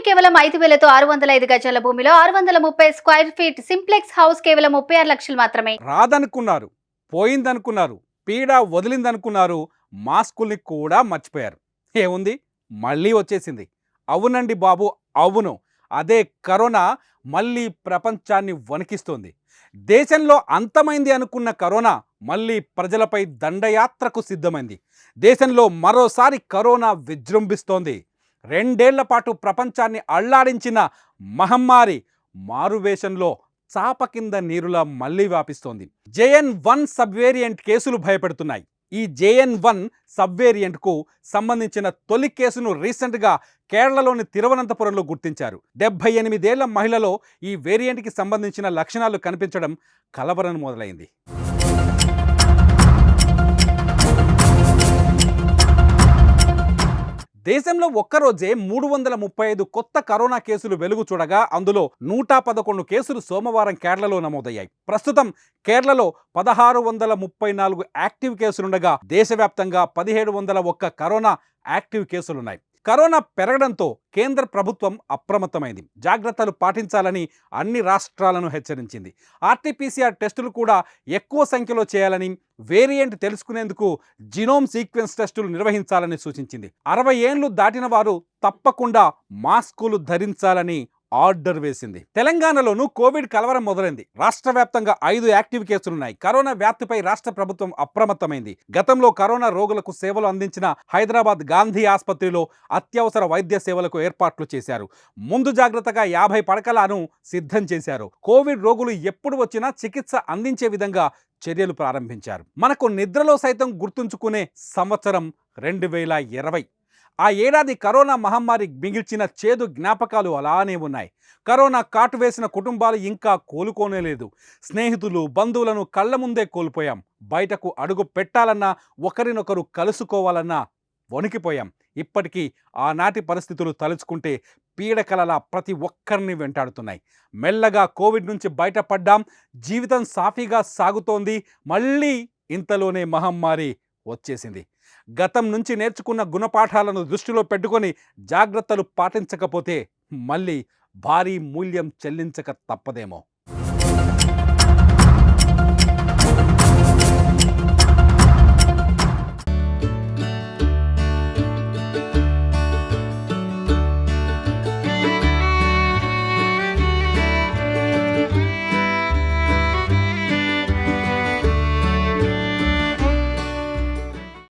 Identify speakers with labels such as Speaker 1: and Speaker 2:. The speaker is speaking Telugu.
Speaker 1: కేవలం 5,000తో 605 గజాల భూమిలో 630 స్క్వేర్ ఫీట్ సింప్లెక్స్ హౌస్ కేవలం 36 లక్షలు మాత్రమే.
Speaker 2: రాదనుకున్నారు, పోయిందనుకున్నారు, పీడ వదిలిందనుకున్నారు, మాస్కుల్ని కూడా మర్చిపోయారు. ఏముంది, మళ్ళీ వచ్చేసింది. అవునండి బాబు, అవును. అదే కరోనా మళ్ళీ ప్రపంచాన్ని వణికిస్తోంది. దేశంలో అంతమైంది అనుకున్న కరోనా మళ్ళీ ప్రజలపై దండయాత్రకు సిద్ధమైంది. దేశంలో మరోసారి కరోనా విజృంభిస్తోంది. 2 ఏళ్ల పాటు ప్రపంచాన్ని అల్లాడించిన మహమ్మారి మారువేషంలో చాప కింద నీరులా మళ్లీ వ్యాపిస్తోంది. JN.1 సబ్ వేరియంట్ కేసులు భయపెడుతున్నాయి. ఈ JN.1 సబ్ వేరియంట్కు సంబంధించిన తొలి కేసును రీసెంట్గా కేరళలోని తిరువనంతపురంలో గుర్తించారు. 78 ఏళ్ల మహిళలో ఈ వేరియంట్కి సంబంధించిన లక్షణాలు కనిపించడం కలవరం మొదలైంది. దేశంలో ఒక్కరోజే 335 కొత్త కరోనా కేసులు వెలుగు చూడగా అందులో 111 కేసులు సోమవారం కేరళలో నమోదయ్యాయి. ప్రస్తుతం కేరళలో 1634 యాక్టివ్ కేసులుండగా దేశవ్యాప్తంగా 1701 కరోనా యాక్టివ్ కేసులున్నాయి. కరోనా పెరగడంతో కేంద్ర ప్రభుత్వం అప్రమత్తమైంది. జాగ్రత్తలు పాటించాలని అన్ని రాష్ట్రాలను హెచ్చరించింది. RT-PCR టెస్టులు కూడా ఎక్కువ సంఖ్యలో చేయాలని, వేరియంట్ తెలుసుకునేందుకు జినోమ్ సీక్వెన్స్ టెస్టులు నిర్వహించాలని సూచించింది. 60 ఏళ్లు దాటిన వారు తప్పకుండా మాస్కులు ధరించాలని ఆర్డర్ వేసింది. తెలంగాణలోనూ కోవిడ్ కలవరం మొదలైంది. రాష్ట్ర వ్యాప్తంగా 5 యాక్టివ్ కేసులున్నాయి. కరోనా వ్యాప్తిపై రాష్ట్ర ప్రభుత్వం అప్రమత్తమైంది. గతంలో కరోనా రోగులకు సేవలు అందించిన హైదరాబాద్ గాంధీ ఆసుపత్రిలో అత్యవసర వైద్య సేవలకు ఏర్పాట్లు చేశారు. ముందు జాగ్రత్తగా 50 పడకలను సిద్ధం చేశారు. కోవిడ్ రోగులు ఎప్పుడు వచ్చినా చికిత్స అందించే విధంగా చర్యలు ప్రారంభించారు. మనకు నిద్రలో సైతం గుర్తుంచుకునే సంవత్సరం 2020. ఆ ఏడాది కరోనా మహమ్మారి మిగిల్చిన చేదు జ్ఞాపకాలు అలానే ఉన్నాయి. కరోనా కాటు వేసిన కుటుంబాలు ఇంకా కోలుకోనేలేదు. స్నేహితులు, బంధువులను కళ్ళ ముందే కోల్పోయాం. బయటకు అడుగు పెట్టాలన్నా, ఒకరినొకరు కలుసుకోవాలన్నా వణికిపోయాం. ఇప్పటికీ ఆనాటి పరిస్థితులు తలుచుకుంటే పీడకలలా ప్రతి ఒక్కరిని వెంటాడుతున్నాయి. మెల్లగా కోవిడ్ నుంచి బయటపడ్డాం. జీవితం సాఫీగా సాగుతోంది. మళ్ళీ ఇంతలోనే మహమ్మారి వచ్చేసింది. గతం నుంచి నేర్చుకున్న గుణపాఠాలను దృష్టిలో పెట్టుకొని జాగ్రత్తలు పాటించకపోతే మళ్ళీ భారీ మూల్యం చెల్లించక తప్పదేమో.